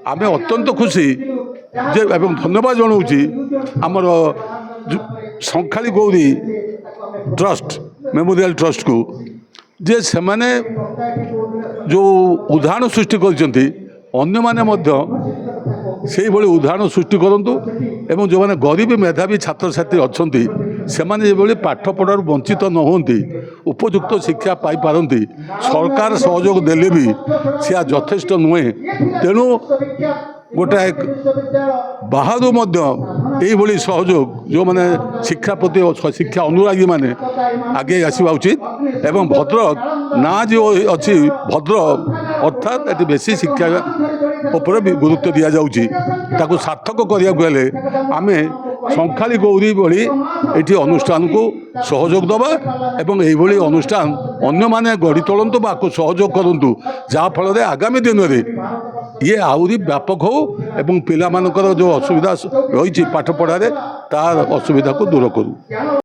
आमे अत्यंत खुशी जे एवं धन्यवाद जनाऊँगी आमर संखाली गौरी ट्रस्ट मेमोरियल ट्रस्ट को जे से माने जो उदाहरण सृष्टि करछन्ती अन्य माने मध्य से भली उदाहरण सृष्टि करंतु एवं जो माने गरीब मेधावी छात्र छात्री अच्छी से माने जे भली पाठ पढ़ार वंचित न होती उपयुक्त शिक्षा पाई पारंती सरकार सहयोग देले भी से यथेष्ट नुहे तेणु गोटाए बाहर यही सहयोग जो मैंने शिक्षा प्रति शिक्षा अनुरागी मैंने आगे आसवा उचित एवं भद्रक ना जो अच्छी भद्रक अर्थात ये बेसी शिक्षा उपर भी गुरुत्व दि जाऊँगी ताकू सार्थक करने आम संखाली गौरी भली ये अनुष्ठान को सहयोग दबा एवं यही अनुष्ठान अन्य माने गढ़ी तोलतु सहयोग करूँ जहाँफल आगामी दिन में ये आहरी व्यापक हो एवं पिला मानकर जो असुविधा रही पाठ पढ़ारे तार असुविधा को दूर करूँ।